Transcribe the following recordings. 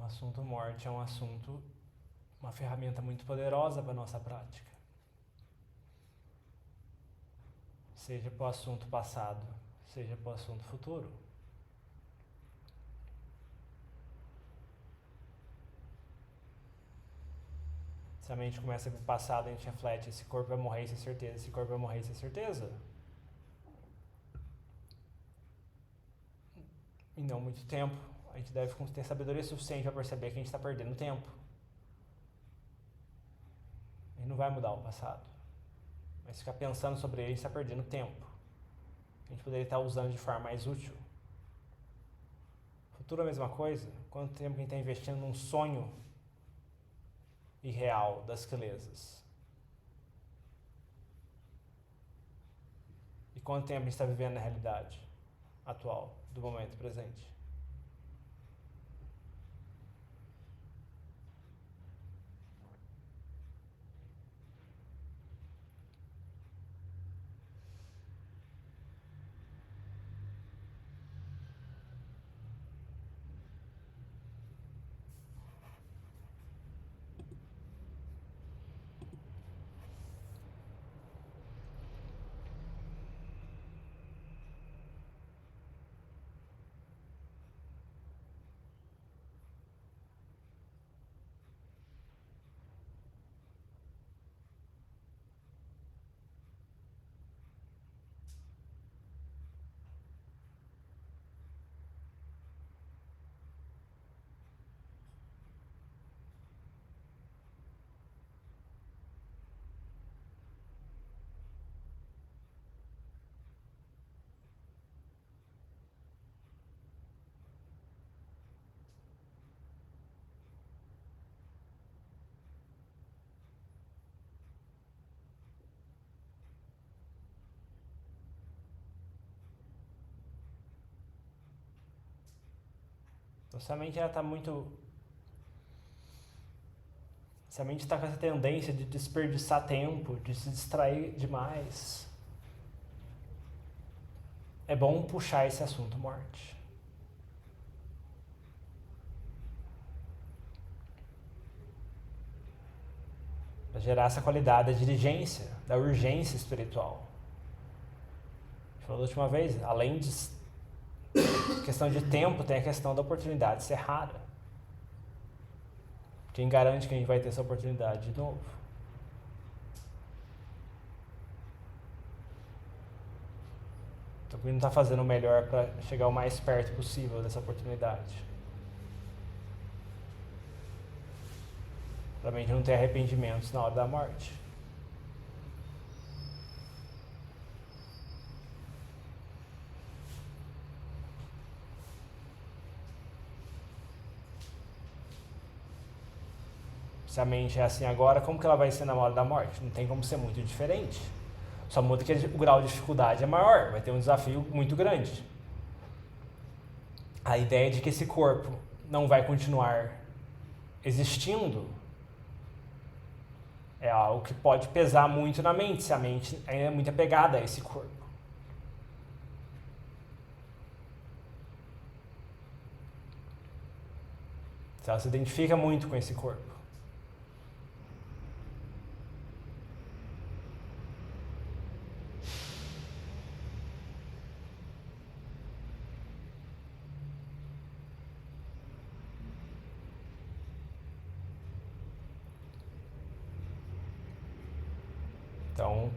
assunto morte é um assunto, uma ferramenta muito poderosa para a nossa prática. Seja para o assunto passado, seja para o assunto futuro. Se a mente começa pelo passado, a gente reflete, esse corpo vai morrer, isso é certeza, esse corpo vai morrer, isso é certeza. Em não muito tempo, a gente deve ter sabedoria suficiente para perceber que a gente está perdendo tempo. A gente não vai mudar o passado. Mas ficar pensando sobre ele, a gente está perdendo tempo. A gente poderia estar usando de forma mais útil. Futuro é a mesma coisa. Quanto tempo a gente está investindo num sonho irreal das clarezas? E quanto tempo a gente está vivendo na realidade atual, do momento presente? Então, se a mente está muito... Se a mente está com essa tendência de desperdiçar tempo, de se distrair demais, é bom puxar esse assunto morte. Para gerar essa qualidade da diligência, da urgência espiritual. A gente falou da última vez, além de questão de tempo, tem a questão da oportunidade ser rara. Quem garante que a gente vai ter essa oportunidade de novo? Então, a gente não está fazendo o melhor para chegar o mais perto possível dessa oportunidade. Para a gente não ter arrependimentos na hora da morte. Se a mente é assim agora, como que ela vai ser na hora da morte? Não tem como ser muito diferente. Só muda que o grau de dificuldade é maior, vai ter um desafio muito grande. A ideia de que esse corpo não vai continuar existindo é algo que pode pesar muito na mente, se a mente é muito apegada a esse corpo. Se ela se identifica muito com esse corpo. Então,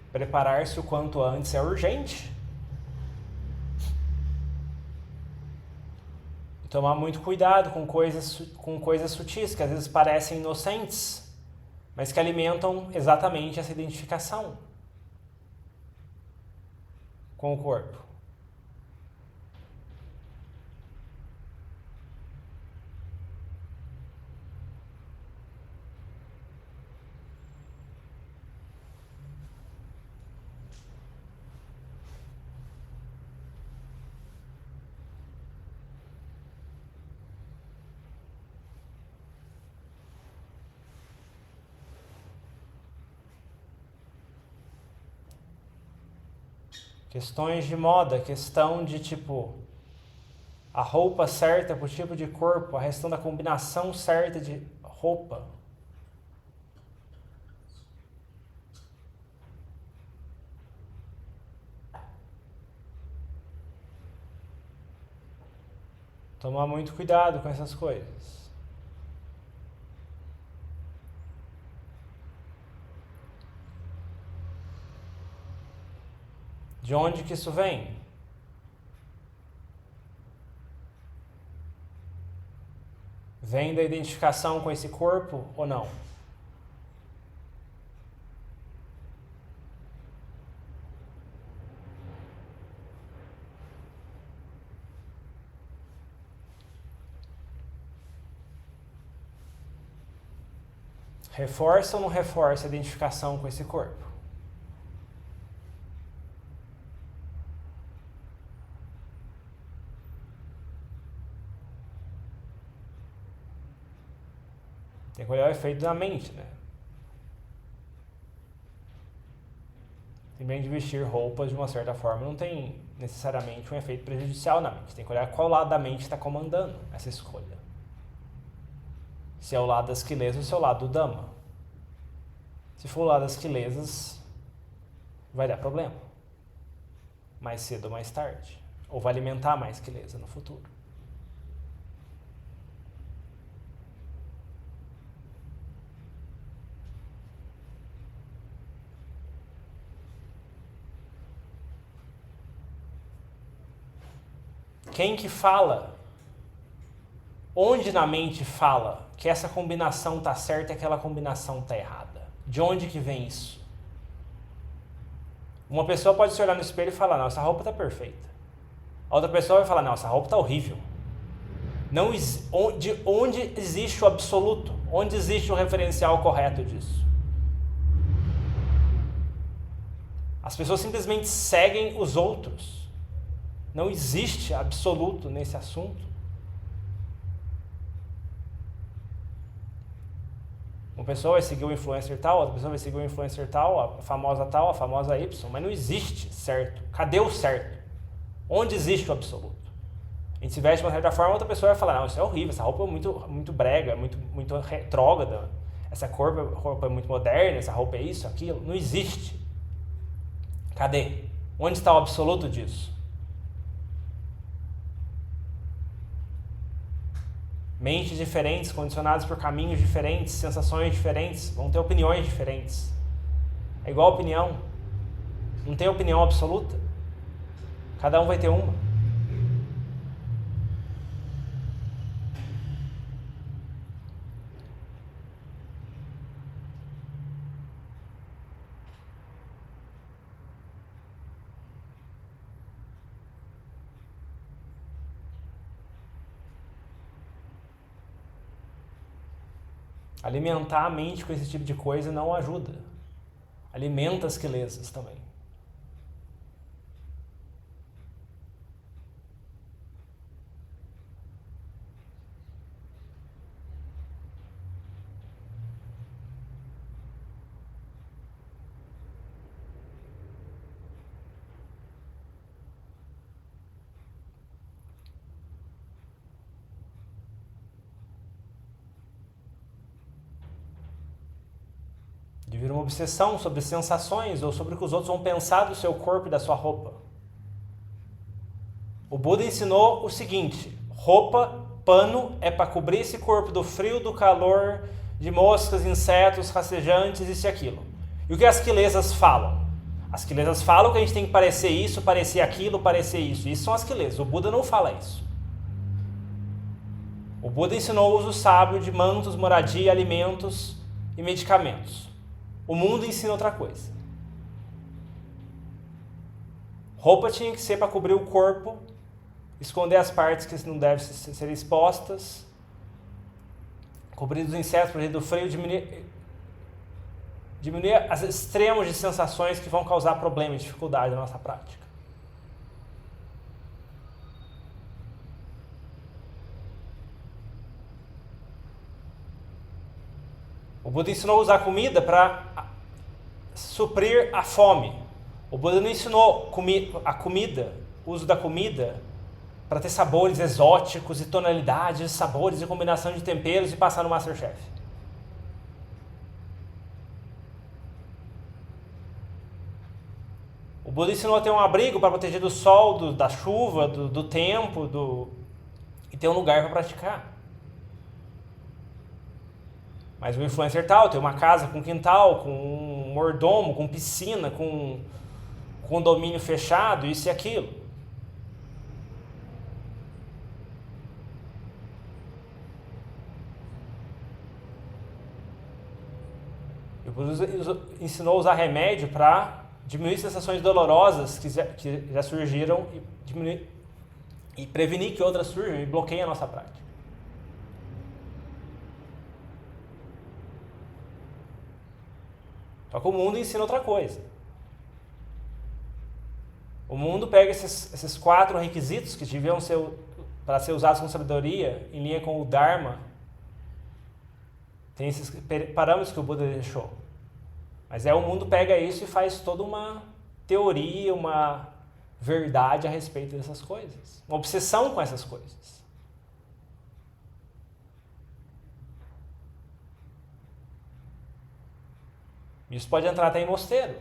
preparar-se o quanto antes é urgente. E tomar muito cuidado com coisas sutis, que às vezes parecem inocentes, mas que alimentam exatamente essa identificação com o corpo. Questões de moda, questão de tipo... a roupa certa para o tipo de corpo, a questão da combinação certa de roupa. Tomar muito cuidado com essas coisas. De onde que isso vem? Vem da identificação com esse corpo ou não? Reforça ou não reforça a identificação com esse corpo? Tem que olhar o efeito na mente, né? Simplesmente vestir roupas de uma certa forma não tem necessariamente um efeito prejudicial na mente. Tem que olhar qual lado da mente está comandando essa escolha. Se é o lado das quilesas ou se é o lado do Dhamma. Se for o lado das quilesas, vai dar problema. Mais cedo ou mais tarde. Ou vai alimentar mais quilesa no futuro. Quem que fala? Onde na mente fala que essa combinação está certa e aquela combinação está errada? De onde que vem isso? Uma pessoa pode se olhar no espelho e falar, não, essa roupa está perfeita. A outra pessoa vai falar, não, essa roupa está horrível. Não, de onde existe o absoluto? Onde existe o referencial correto disso? As pessoas simplesmente seguem os outros. Não existe absoluto nesse assunto. Uma pessoa vai seguir o influencer tal, outra pessoa vai seguir o influencer tal, a famosa Y, mas não existe certo. Cadê o certo? Onde existe o absoluto? A gente se veste de uma certa forma, outra pessoa vai falar, não, isso é horrível, essa roupa é muito brega, muito retrógrada, essa roupa é muito moderna, essa roupa é isso, aquilo. Não existe. Cadê? Onde está o absoluto disso? Mentes diferentes, condicionadas por caminhos diferentes, sensações diferentes, vão ter opiniões diferentes. É igual opinião. Não tem opinião absoluta. Cada um vai ter uma. Alimentar a mente com esse tipo de coisa não ajuda. Alimenta as quilesas também. De vir uma obsessão sobre sensações ou sobre o que os outros vão pensar do seu corpo e da sua roupa. O Buda ensinou o seguinte: roupa, pano, é para cobrir esse corpo do frio, do calor, de moscas, insetos, rastejantes, isso e aquilo. E o que as quilesas falam? As quilesas falam que a gente tem que parecer isso, parecer aquilo, parecer isso. Isso são as quilesas. O Buda não fala isso. O Buda ensinou o uso sábio de mantos, moradia, alimentos e medicamentos. O mundo ensina outra coisa. Roupa tinha que ser para cobrir o corpo, esconder as partes que não devem ser expostas, cobrir dos insetos, proteger do frio, diminuir os extremos de sensações que vão causar problema e dificuldade na nossa prática. O Buda ensinou a usar comida para suprir a fome. O Buda não ensinou a comida, o uso da comida, para ter sabores exóticos e tonalidades, sabores e combinação de temperos e passar no MasterChef. O Buda ensinou a ter um abrigo para proteger do sol, da chuva, do tempo, e ter um lugar para praticar. Mas o influencer tal tem uma casa com quintal, com um mordomo, com piscina, com condomínio fechado, isso e aquilo. E o Buda ensinou a usar remédio para diminuir sensações dolorosas que já surgiram e prevenir que outras surjam e bloqueiem a nossa prática. Só que o mundo ensina outra coisa. O mundo pega esses 4 requisitos que deviam ser para ser usados com sabedoria, em linha com o Dharma. Tem esses parâmetros que o Buda deixou. Mas o mundo pega isso e faz toda uma teoria, uma verdade a respeito dessas coisas. Uma obsessão com essas coisas. Isso pode entrar até em mosteiro.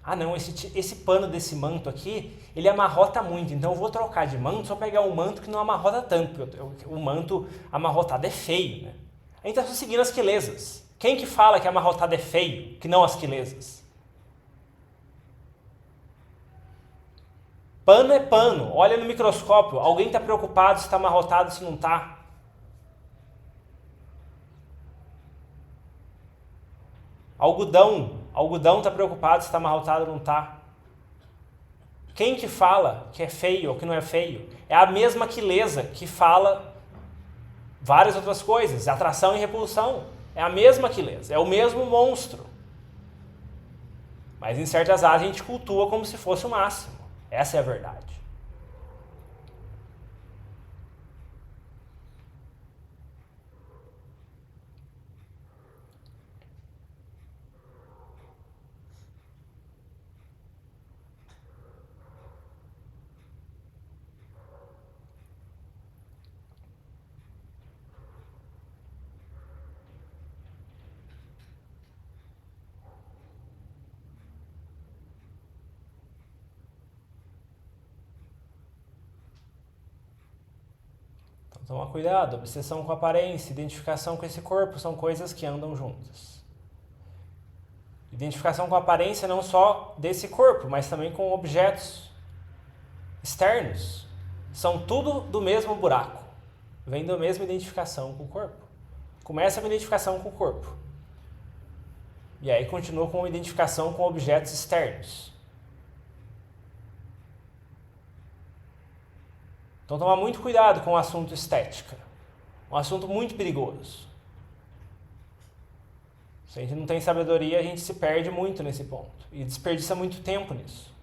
Ah não, esse pano desse manto aqui, ele amarrota muito, então eu vou trocar de manto, só pegar um manto que não amarrota tanto, porque o manto amarrotado é feio, né? A gente está seguindo as quelezas. Quem que fala que amarrotado é feio, que não as quelezas? Pano é pano, olha no microscópio, alguém está preocupado se está amarrotado, se não está. Algodão está preocupado se está amarrotado ou não está. Quem que fala que é feio ou que não é feio? É a mesma queleza que fala várias outras coisas, atração e repulsão. É a mesma queleza, é o mesmo monstro. Mas em certas áreas a gente cultua como se fosse o máximo. Essa é a verdade. Toma cuidado, obsessão com a aparência, identificação com esse corpo, são coisas que andam juntas. Identificação com a aparência não só desse corpo, mas também com objetos externos. São tudo do mesmo buraco. Vem da mesma identificação com o corpo. Começa com identificação com o corpo. E aí continua com identificação com objetos externos. Então tomar muito cuidado com o assunto estética. Um assunto muito perigoso. Se a gente não tem sabedoria, a gente se perde muito nesse ponto. E desperdiça muito tempo nisso.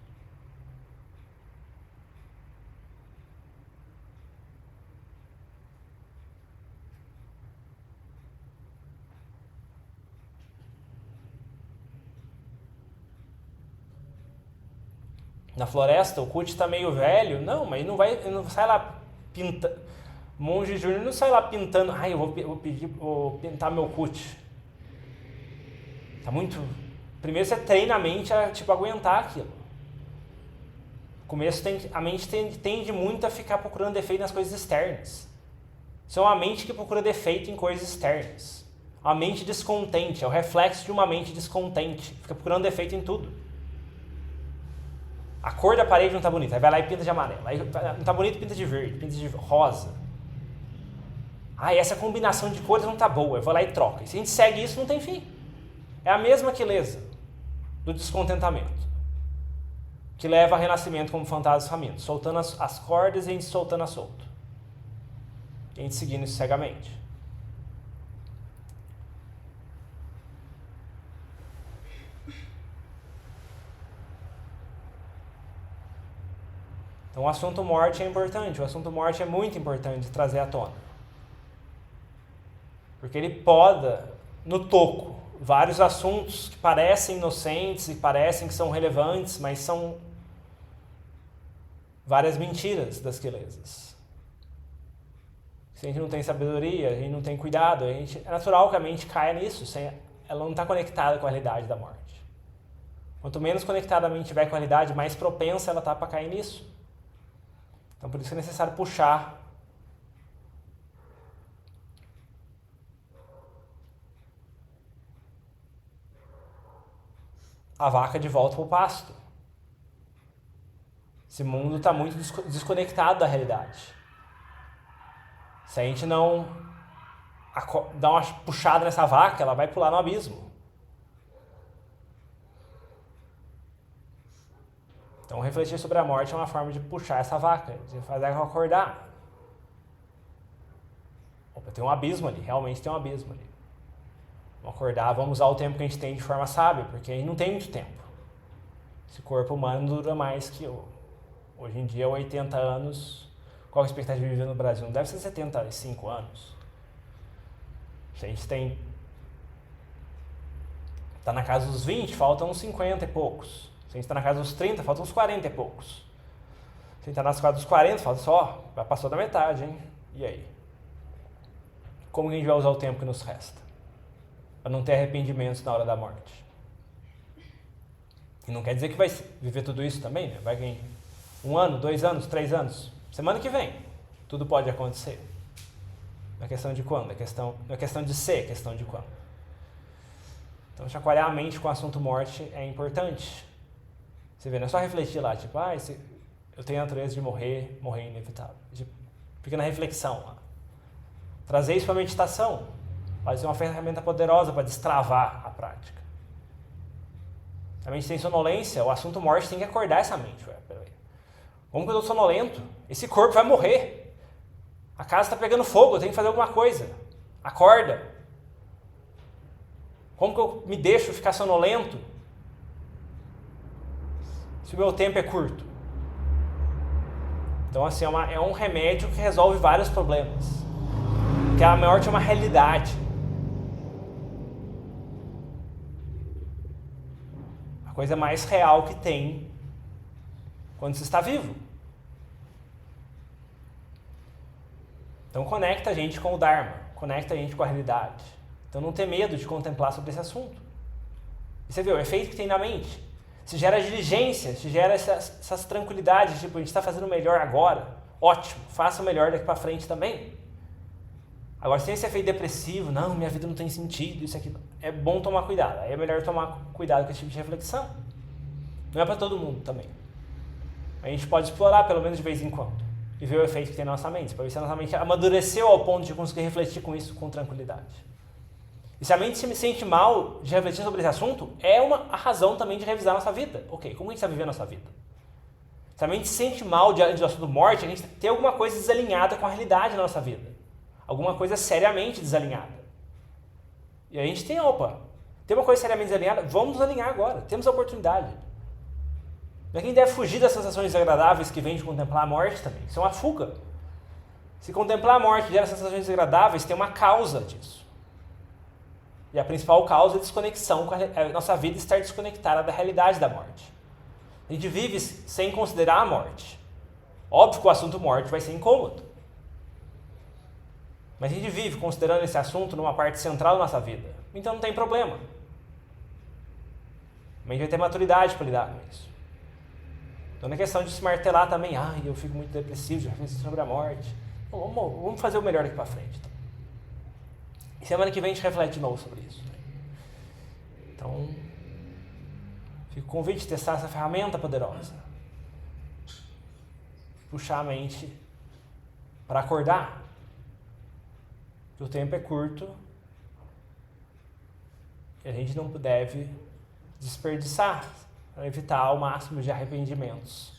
Na floresta, o cut está meio velho. Não, mas ele não sai lá pintando. Monge Júnior não sai lá pintando. Ai, eu vou pintar meu cut. Tá muito... Primeiro você treina a mente a aguentar aquilo. No começo a mente tende muito a ficar procurando defeito nas coisas externas. Isso é uma mente que procura defeito em coisas externas. A mente descontente, é o reflexo de uma mente descontente. Fica procurando defeito em tudo. A cor da parede não tá bonita, aí vai lá e pinta de amarelo. Aí não tá bonito, pinta de verde, pinta de rosa. Ah, essa combinação de cores não tá boa, eu vou lá e troco. E se a gente segue isso, não tem fim. É a mesma queleza do descontentamento, que leva a renascimento como fantasmas famintos, soltando as cordas e a gente soltando a solto. E a gente seguindo isso cegamente. Então o assunto morte é importante, o assunto morte é muito importante de trazer à tona. Porque ele poda no toco vários assuntos que parecem inocentes e parecem que são relevantes, mas são várias mentiras das quelesas. Se a gente não tem sabedoria, a gente não tem cuidado, é natural que a mente caia nisso, ela não está conectada com a realidade da morte. Quanto menos conectada a mente tiver com a realidade, mais propensa ela está para cair nisso. Então por isso que é necessário puxar a vaca de volta para o pasto. Esse mundo está muito desconectado da realidade. Se a gente não dar uma puxada nessa vaca, ela vai pular no abismo. Então, refletir sobre a morte é uma forma de puxar essa vaca, de fazer ela acordar. Opa, tem um abismo ali, realmente tem um abismo ali. Vamos acordar, vamos usar o tempo que a gente tem de forma sábia, porque a gente não tem muito tempo. Esse corpo humano dura mais que hoje em dia, 80 anos. Qual a expectativa de vida no Brasil? Não deve ser 75 anos. Se a gente está na casa dos 20, faltam uns 50 e poucos. Se a gente está na casa dos 30, faltam uns 40 e poucos. Se a gente está nas casas dos 40, falta só, já passou da metade, hein? E aí? Como a gente vai usar o tempo que nos resta? Para não ter arrependimentos na hora da morte. E não quer dizer que vai viver tudo isso também, né? Vai vir 1 ano, 2 anos, 3 anos. Semana que vem, tudo pode acontecer. Não é questão de quando, não é questão de ser, é questão de quando. Então, chacoalhar a mente com o assunto morte é importante. Você vê, não é só refletir lá, tipo, eu tenho a natureza de morrer é inevitável. Fica na reflexão lá. Trazer isso para a meditação pode ser uma ferramenta poderosa para destravar a prática. Se a mente tem sonolência, o assunto morte tem que acordar essa mente. Peraí. Como que eu estou sonolento? Esse corpo vai morrer. A casa está pegando fogo, eu tenho que fazer alguma coisa. Acorda. Como que eu me deixo ficar sonolento se o meu tempo é curto? Então, assim, é um remédio que resolve vários problemas. Porque a morte é uma realidade. A coisa mais real que tem quando você está vivo. Então, conecta a gente com o Dharma, conecta a gente com a realidade. Então, não ter medo de contemplar sobre esse assunto. E você vê o efeito que tem na mente. Se gera diligência, se gera essas tranquilidades, tipo, a gente está fazendo o melhor agora, ótimo, faça o melhor daqui para frente também. Agora, sem esse efeito depressivo, não, minha vida não tem sentido, isso aqui, é bom tomar cuidado. Aí é melhor tomar cuidado com esse tipo de reflexão. Não é para todo mundo também. A gente pode explorar pelo menos de vez em quando e ver o efeito que tem na nossa mente, para ver se a nossa mente amadureceu ao ponto de conseguir refletir com isso com tranquilidade. E se a mente se sente mal de refletir sobre esse assunto, é a razão também de revisar a nossa vida. Ok, como a gente está vivendo a nossa vida? Se a mente se sente mal diante do assunto morte, a gente tem alguma coisa desalinhada com a realidade da nossa vida. Alguma coisa seriamente desalinhada. E a gente tem uma coisa seriamente desalinhada, vamos nos alinhar agora, temos a oportunidade. Não é que a gente deve fugir das sensações desagradáveis que vem de contemplar a morte também, isso é uma fuga. Se contemplar a morte gera sensações desagradáveis, tem uma causa disso. E a principal causa é a desconexão com a nossa vida estar desconectada da realidade da morte. A gente vive sem considerar a morte. Óbvio que o assunto morte vai ser incômodo. Mas a gente vive considerando esse assunto numa parte central da nossa vida. Então não tem problema. Mas a gente vai ter maturidade para lidar com isso. Então não é questão de se martelar também. Eu fico muito depressivo, já refleti sobre a morte. Vamos fazer o melhor daqui para frente. Então. E semana que vem a gente reflete de novo sobre isso. Então, fica o convite de testar essa ferramenta poderosa. Puxar a mente para acordar. Que o tempo é curto e a gente não deve desperdiçar para evitar o máximo de arrependimentos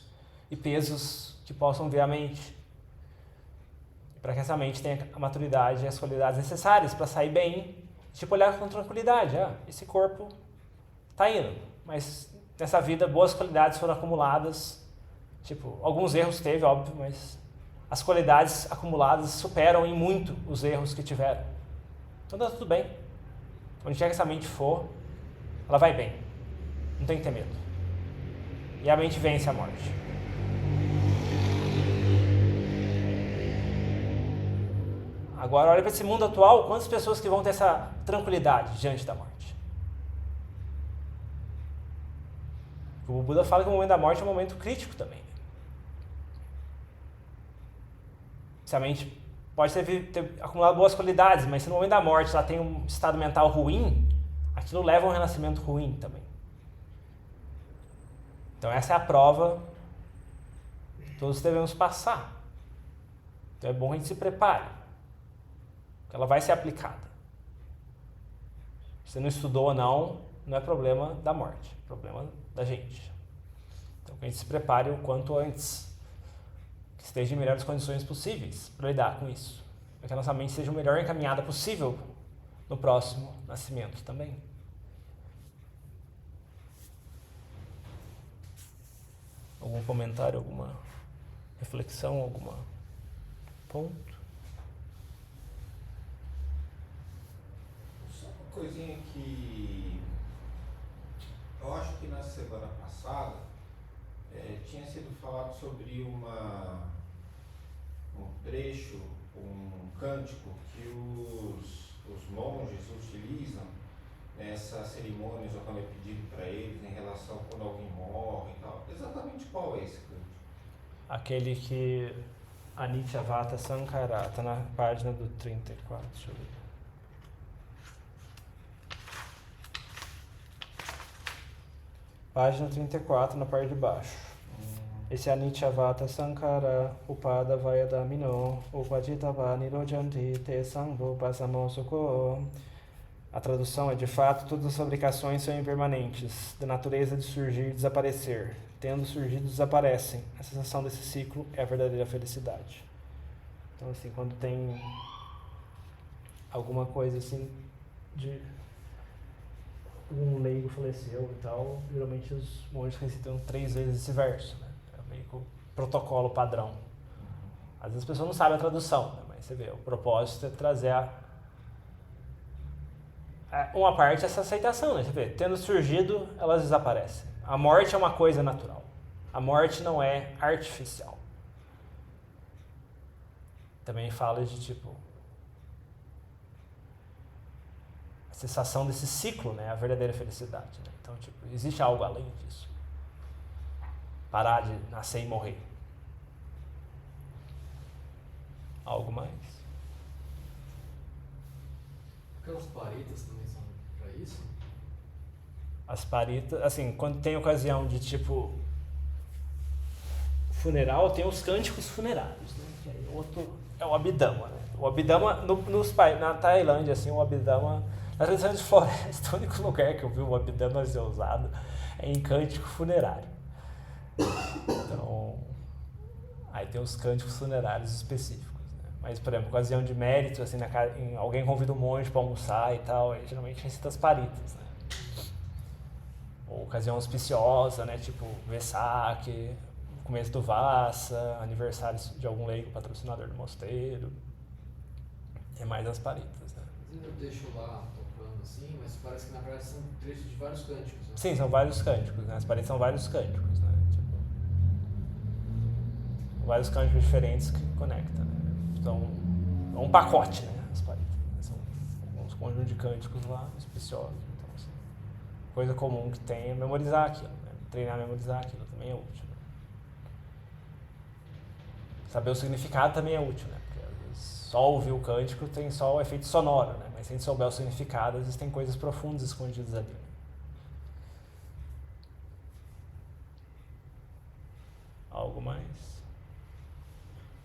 e pesos que possam vir à mente. Para que essa mente tenha a maturidade e as qualidades necessárias para sair bem, tipo, olhar com tranquilidade. Esse corpo está indo, mas nessa vida boas qualidades foram acumuladas. Tipo, alguns erros teve, óbvio, mas as qualidades acumuladas superam em muito os erros que tiveram. Então tá tudo bem. Onde quer que essa mente for, ela vai bem. Não tem que ter medo. E a mente vence a morte. Agora olha para esse mundo atual, quantas pessoas que vão ter essa tranquilidade diante da morte? O Buda fala que o momento da morte é um momento crítico também. Se a mente pode ter acumulado boas qualidades, mas se no momento da morte ela tem um estado mental ruim, aquilo leva a um renascimento ruim também. Então essa é a prova que todos devemos passar. Então é bom que a gente se prepare, porque ela vai ser aplicada. Se não estudou ou não, não é problema da morte, é problema da gente. Então que a gente se prepare o quanto antes, que esteja em melhores condições possíveis para lidar com isso, para que a nossa mente seja o melhor encaminhada possível no próximo nascimento também. Algum comentário, alguma reflexão, algum ponto? Só uma coisinha que eu acho que na semana passada tinha sido falado sobre um trecho, um cântico que os monges utilizam nessas cerimônias ou quando é pedido para eles em relação a quando alguém morre e tal. Exatamente qual é esse cântico? Aquele que Anityavata Sankara, está na página do 34, deixa eu ver. Página 34, na parte de baixo. Esse Anityavata Sankara Upada Vayadamino Upajitava Nirojanti Te Sangho Pasamo Sukho. A tradução é: de fato, todas as fabricações são impermanentes, da natureza de surgir e desaparecer. Tendo surgido, desaparecem. A sensação desse ciclo é a verdadeira felicidade. Então, assim, quando tem alguma coisa assim de um leigo faleceu e tal, geralmente os monges recitam 3 vezes esse verso, né? É meio que o protocolo padrão. Às vezes as pessoas não sabem a tradução, né? Mas você vê, o propósito é trazer uma parte essa aceitação, né? Você vê, tendo surgido, elas desaparecem. A morte é uma coisa natural. A morte não é artificial. Também fala de tipo a cessação desse ciclo, né? A verdadeira felicidade, né? Então, tipo, existe algo além disso. Parar de nascer e morrer. Algo mais? Aquelas paritas também são pra isso? As paritas, assim, quando tem ocasião de tipo funeral, tem os cânticos funerários, né? Que aí outro é o Abhidhamma, né? O Abhidhamma na Tailândia, assim, o Abhidhamma, na tradição de floresta, o único lugar que eu vi o Abhidhamma ser usado é em cântico funerário. Então, aí tem os cânticos funerários específicos, né? Mas, por exemplo, ocasião de mérito, assim, alguém convida um monge para almoçar e tal, aí geralmente recita as paritas, né? Ou ocasião auspiciosa, né? Tipo Vesak, começo do Vassa, aniversário de algum leigo patrocinador do mosteiro. É mais as paritas, né? Eu deixo lá tocando assim, mas parece que na verdade são trechos de vários cânticos, né? Sim, são vários cânticos, né? As paritas são vários cânticos, né? Tipo, vários cânticos diferentes que conectam, né? Então, é um pacote, né? As paritas, né? São alguns conjuntos de cânticos lá, especiosos. Então, assim, coisa comum que tem é memorizar aquilo, né? Treinar a memorizar aquilo também é útil. Né? Saber o significado também é útil, né? Porque às vezes só ouvir o cântico tem só o efeito sonoro, né? Mas se a gente souber o significado, às vezes tem coisas profundas escondidas ali. Né? Algo mais?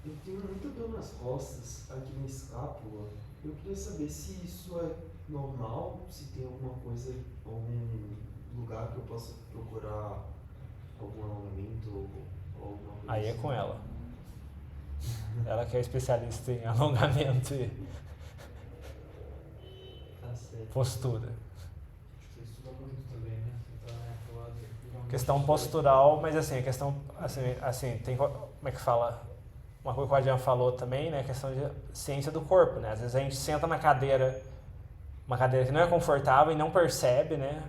Eu tenho muita dor nas costas, aqui na escápula. Eu queria saber se isso é normal, se tem alguma coisa, algum lugar que eu possa procurar algum alongamento ou alguma coisa. Aí é assim. com ela. Ela que é especialista em alongamento e Tá certo. postura. Acho que você estuda muito também, né? Você tá atuado em Questão postural, mas assim, a questão, assim, tem, como é que fala? Uma coisa que o Adriano falou também, né? A questão de ciência do corpo, né? Às vezes a gente senta na cadeira, uma cadeira que não é confortável e não percebe, né?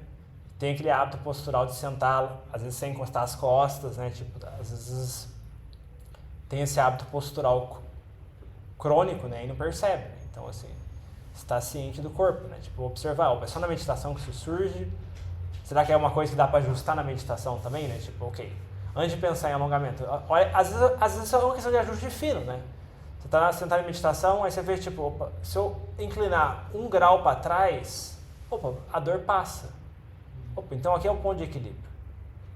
Tem aquele hábito postural de sentar, às vezes sem encostar as costas, né? Tipo, às vezes tem esse hábito postural crônico, né? E não percebe. Então, assim, estar ciente do corpo, né? Tipo, observar, é só na meditação que isso surge? Será que é uma coisa que dá para ajustar na meditação também, né? Tipo, ok, antes de pensar em alongamento, olha, às vezes é uma questão de ajuste fino, né? Você está sentado em meditação, aí você vê, tipo, opa, se eu inclinar 1 grau para trás, opa, a dor passa. Opa, então aqui é o ponto de equilíbrio.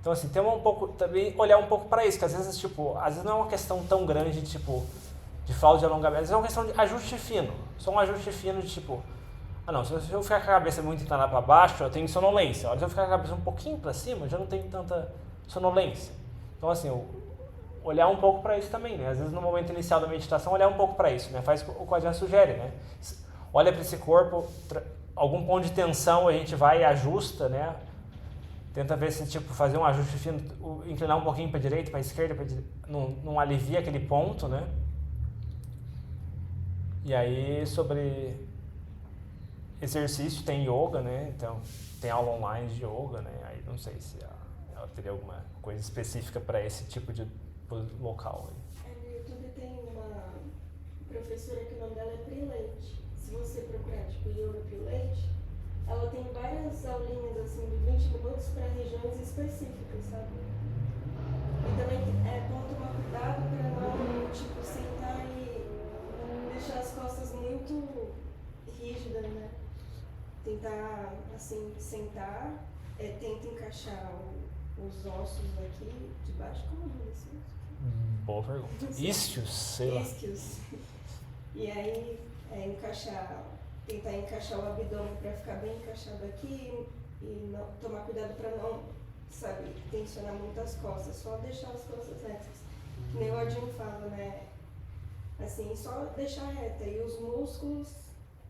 Então, assim, tem um pouco, também olhar um pouco para isso, que às vezes, tipo, às vezes não é uma questão tão grande, tipo, de falta de alongamento, às vezes é uma questão de ajuste fino. Só um ajuste fino de, tipo, se eu ficar com a cabeça muito inclinada para baixo, eu tenho sonolência. Olha, se eu ficar com a cabeça um pouquinho para cima, eu já não tenho tanta sonolência. Então, assim, olhar um pouco para isso também, né? Às vezes, no momento inicial da meditação, olhar um pouco para isso, né? Faz o que a Adriana sugere, né? Olha para esse corpo, algum ponto de tensão a gente vai e ajusta, né? Tenta ver se, tipo, fazer um ajuste fino, inclinar um pouquinho para a direita, para a esquerda, não alivia aquele ponto, né? E aí, sobre exercício, tem yoga, né? Então, tem aula online de yoga, né? Aí não sei se ela teria alguma coisa específica para esse tipo de local. No YouTube tem uma professora que o nome dela é Pri Leite. Se você procurar, tipo, yoga Pri Leite, ela tem várias aulinhas, assim, de 20 minutos para regiões específicas, sabe? E também é bom tomar cuidado para não, tipo, sentar e deixar as costas muito rígidas, né? Tentar, assim, sentar, tenta encaixar os ossos aqui de baixo, como é isso? Boa pergunta. Isquios, sei lá. Isquios. E aí, tentar encaixar o abdômen para ficar bem encaixado aqui e não, tomar cuidado para não, sabe, tensionar muito as costas, só deixar as costas retas. Que nem o Adinho fala, né? Assim, só deixar reta e os músculos,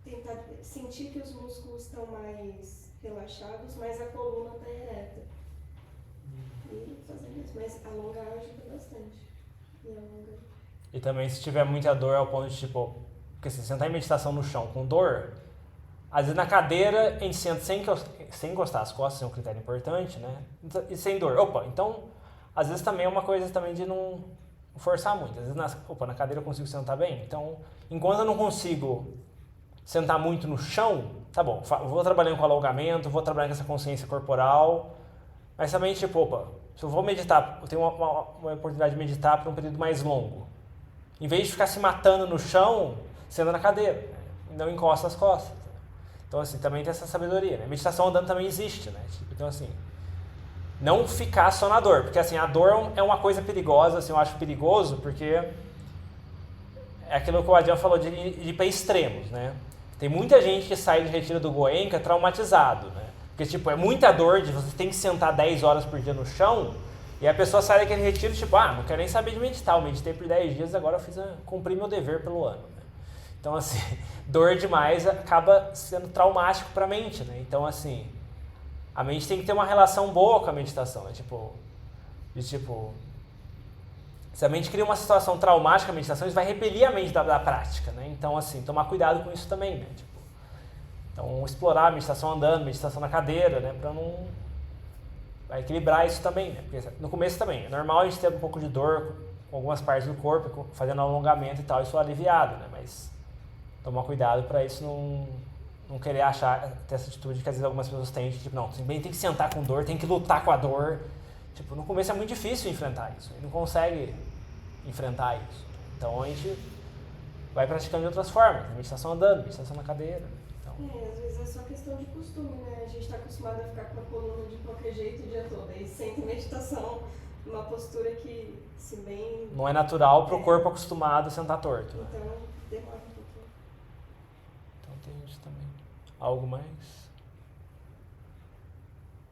tentar sentir que os músculos estão mais relaxados, mas a coluna está ereta. E fazendo isso, mas alongar ajuda bastante. E também se tiver muita dor ao ponto de, tipo, porque se sentar em meditação no chão com dor, às vezes na cadeira a gente senta sem encostar as costas, é um critério importante, né? E sem dor. Opa, então, às vezes também é uma coisa também de não forçar muito. Às vezes na cadeira eu consigo sentar bem, então, enquanto eu não consigo sentar muito no chão, tá bom, vou trabalhando com alongamento, vou trabalhando com essa consciência corporal, mas também, tipo, opa, se eu vou meditar, eu tenho uma oportunidade de meditar por um período mais longo. Em vez de ficar se matando no chão, senta na cadeira, né? Não encosta as costas. Então, assim, também tem essa sabedoria, né? Meditação andando também existe, né? Tipo, então, assim, não ficar só na dor, porque, assim, a dor é uma coisa perigosa, assim, eu acho perigoso, porque é aquilo que o Adriano falou de ir para extremos, né? Tem muita gente que sai de retiro do Goenka traumatizado, né? Porque, tipo, é muita dor de você tem que sentar 10 horas por dia no chão e a pessoa sai daquele retiro, tipo, não quero nem saber de meditar, eu meditei por 10 dias, agora eu cumpri meu dever pelo ano, né? Então, assim, dor demais acaba sendo traumático para a mente, né? Então, assim, a mente tem que ter uma relação boa com a meditação, né? Se a mente cria uma situação traumática a meditação, isso vai repelir a mente da prática, né? Então, assim, tomar cuidado com isso também, né? Então, explorar a meditação andando, meditação na cadeira, né? Para não... Vai equilibrar isso também, né? Porque no começo também, é normal a gente ter um pouco de dor com algumas partes do corpo, fazendo alongamento e tal, isso é aliviado, né? Mas tomar cuidado para isso não querer ter essa atitude que às vezes algumas pessoas têm, de, tipo, não, tem que sentar com dor, tem que lutar com a dor. Tipo, no começo é muito difícil enfrentar isso, não consegue enfrentar isso. Então a gente vai praticando de outras formas, meditação andando, meditação na cadeira. Então... às vezes é só questão de costume, né? A gente está acostumado a ficar com a coluna de qualquer jeito o dia todo, aí senta em meditação numa postura que, se bem... Não é natural para o corpo acostumado a sentar torto. Então, demora um pouquinho. Então tem isso também. Algo mais?